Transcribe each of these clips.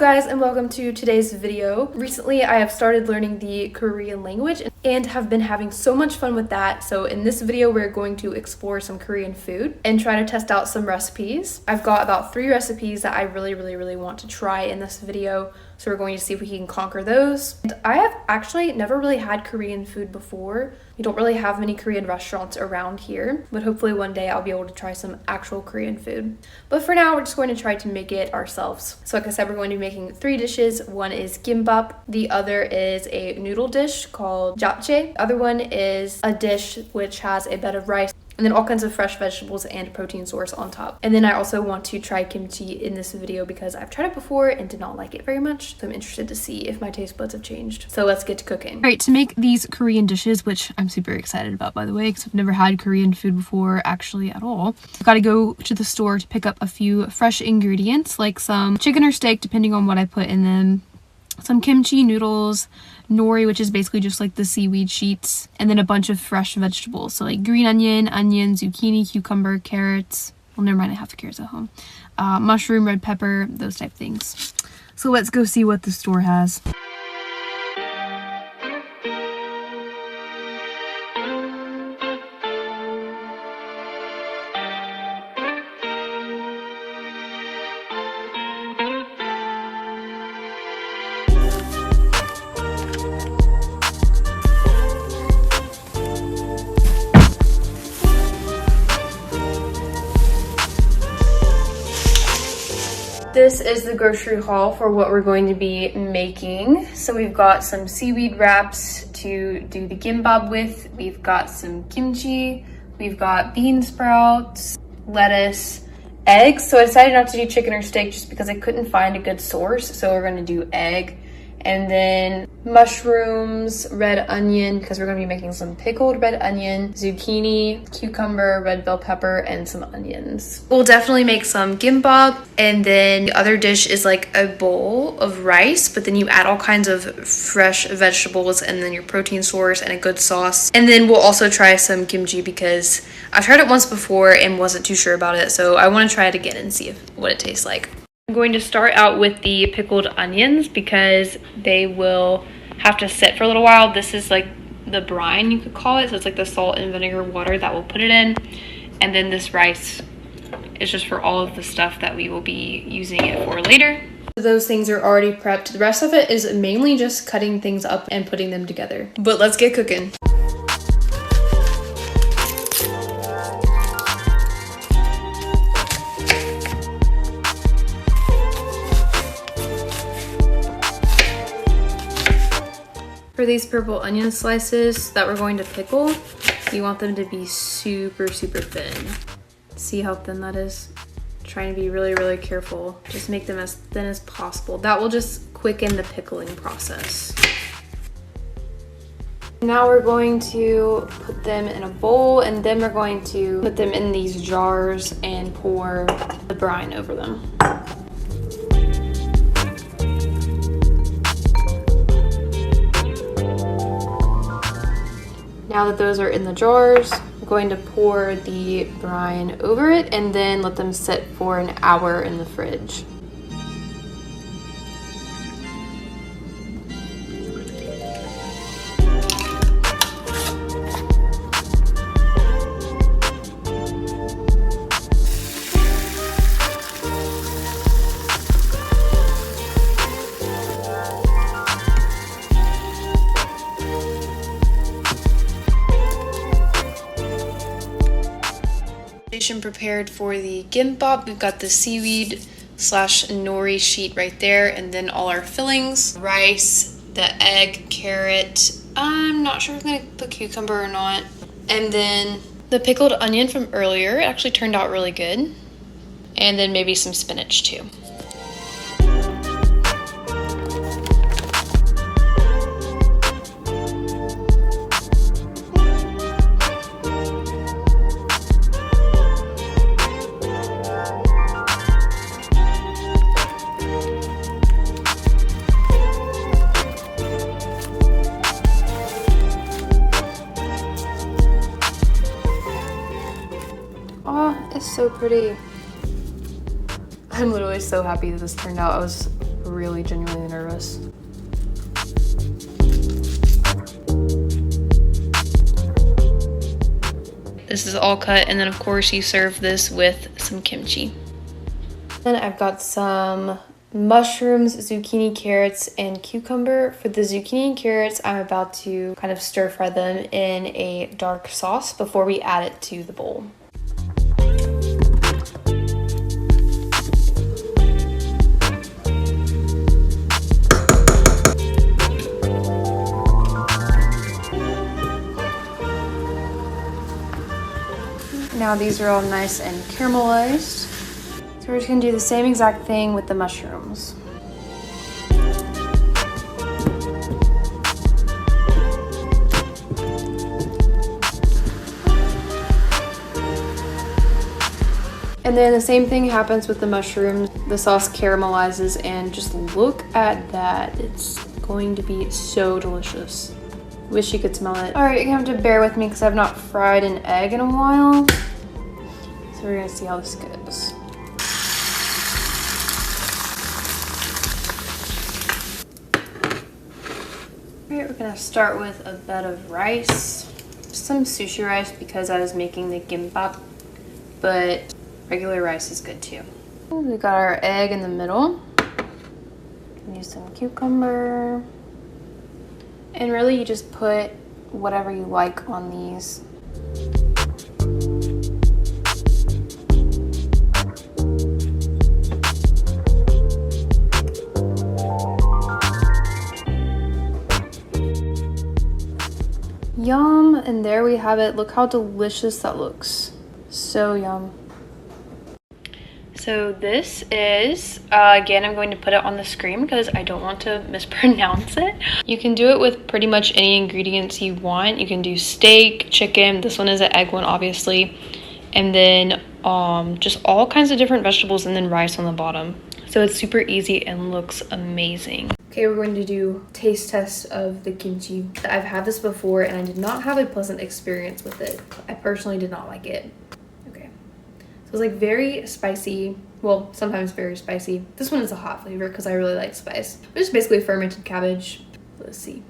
guys, and welcome to today's video. Recently I have started learning the Korean language and have been having so much fun with that. So in this video we're going to explore some Korean food and try to test out some recipes. I've got about 3 recipes that I really want to try in this video. So we're going to see if we can conquer those. And I have actually never really had Korean food before. We don't really have many Korean restaurants around here, but hopefully one day I'll be able to try some actual Korean food. But for now, we're just going to try to make it ourselves. So like I said, we're going to be making 3 dishes. One is Gimbap. The other is a noodle dish called Japchae. The other one is a dish which has a bed of rice and then all kinds of fresh vegetables and protein source on top. And then I also want to try kimchi in this video because I've tried it before and did not like it very much. So I'm interested to see if my taste buds have changed. So let's get to cooking. All right, to make these Korean dishes, which I'm super excited about, by the way, because I've never had Korean food before actually at all. I've got to go to the store to pick up a few fresh ingredients, like some chicken or steak, depending on what I put in them, some kimchi noodles, nori, which is basically just like the seaweed sheets, and then a bunch of fresh vegetables. So like green onion, zucchini, cucumber, carrots. Well, never mind, I have the carrots at home. Mushroom, red pepper, those type things. So let's go see what the store has. This is the grocery haul for what we're going to be making. So we've got some seaweed wraps to do the gimbap with. We've got some kimchi. We've got bean sprouts, lettuce, eggs. So I decided not to do chicken or steak just because I couldn't find a good source. So we're going to do egg. And then mushrooms, red onion, because we're going to be making some pickled red onion, zucchini, cucumber, red bell pepper, and some onions. We'll definitely make some gimbap. And then the other dish is like a bowl of rice, but then you add all kinds of fresh vegetables and then your protein source and a good sauce. And then we'll also try some kimchi because I've tried it once before and wasn't too sure about it. So I want to try it again and see what it tastes like. I'm going to start out with the pickled onions because they will have to sit for a little while. This is like the brine, you could call it. So it's like the salt and vinegar water that we'll put it in. And then this rice is just for all of the stuff that we will be using it for later. Those things are already prepped. The rest of it is mainly just cutting things up and putting them together. But let's get cooking. For these purple onion slices that we're going to pickle, you want them to be super thin. See how thin that is? Trying to be really careful. Just make them as thin as possible. That will just quicken the pickling process. Now we're going to put them in a bowl, and then we're going to put them in these jars and pour the brine over them. Now that those are in the jars, I'm going to pour the brine over it and then let them sit for an hour in the fridge. Prepared for the gimbap. We've got the seaweed / nori sheet right there, and then all our fillings, rice, the egg, carrot, I'm not sure if I'm gonna put cucumber or not, and then the pickled onion from earlier. It actually turned out really good, and then maybe some spinach too. It's so pretty. I'm literally so happy that this turned out. I was really genuinely nervous. This is all cut, and then of course you serve this with some kimchi. Then I've got some mushrooms, zucchini, carrots, and cucumber. For the zucchini and carrots, I'm about to kind of stir fry them in a dark sauce before we add it to the bowl. Now these are all nice and caramelized. So we're just gonna do the same exact thing with the mushrooms. And then the same thing happens with the mushrooms. The sauce caramelizes, and just look at that. It's going to be so delicious. Wish you could smell it. All right, you're gonna have to bear with me because I've not fried an egg in a while. So we're gonna see how this goes. All right, we're gonna start with a bed of rice. Some sushi rice because I was making the gimbap, but regular rice is good too. We got our egg in the middle. Use some cucumber. And really you just put whatever you like on these. Yum, and there we have it. Look how delicious that looks. So yum. So this is, again, I'm going to put it on the screen because I don't want to mispronounce it. You can do it with pretty much any ingredients you want. You can do steak, chicken. This one is an egg one, obviously. And then just all kinds of different vegetables, and then rice on the bottom. So it's super easy and looks amazing. Okay, we're going to do taste test of the kimchi. I've had this before and I did not have a pleasant experience with it. I personally did not like it. Okay, so it's like very spicy. Well, sometimes very spicy. This one is a hot flavor because I really like spice. But it's basically fermented cabbage. Let's see.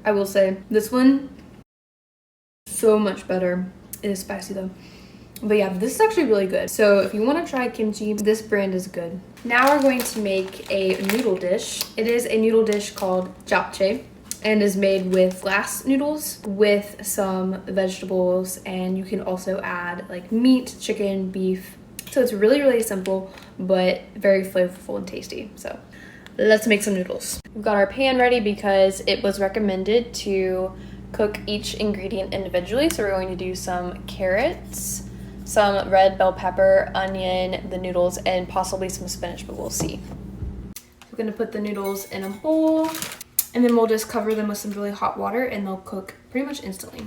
I will say this one, so much better. It is spicy though. But yeah, this is actually really good. So if you want to try kimchi, this brand is good. Now we're going to make a noodle dish. It is a noodle dish called Japchae and is made with glass noodles with some vegetables, and you can also add like meat, chicken, beef. So it's really, really simple, but very flavorful and tasty. So let's make some noodles. We've got our pan ready because it was recommended to cook each ingredient individually. So we're going to do some carrots, some red bell pepper, onion, the noodles, and possibly some spinach, but we'll see. We're gonna put the noodles in a bowl, and then we'll just cover them with some really hot water and they'll cook pretty much instantly.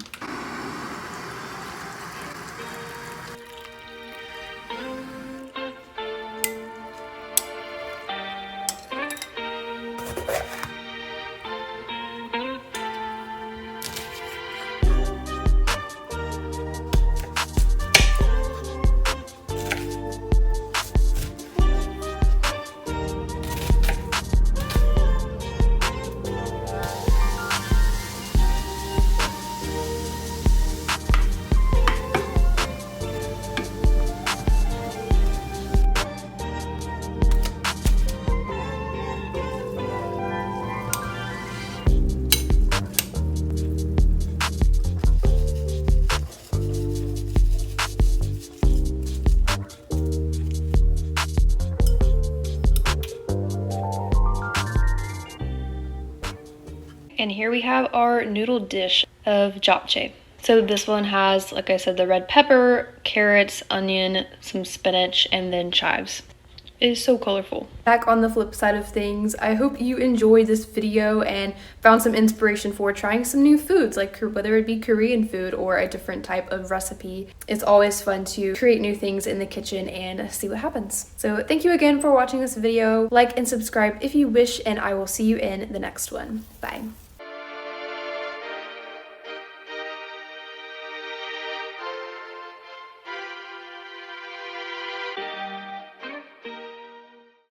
And here we have our noodle dish of japchae. So this one has, like I said, the red pepper, carrots, onion, some spinach, and then chives. It is so colorful. Back on the flip side of things, I hope you enjoyed this video and found some inspiration for trying some new foods, like whether it be Korean food or a different type of recipe. It's always fun to create new things in the kitchen and see what happens. So thank you again for watching this video. Like and subscribe if you wish, and I will see you in the next one. Bye.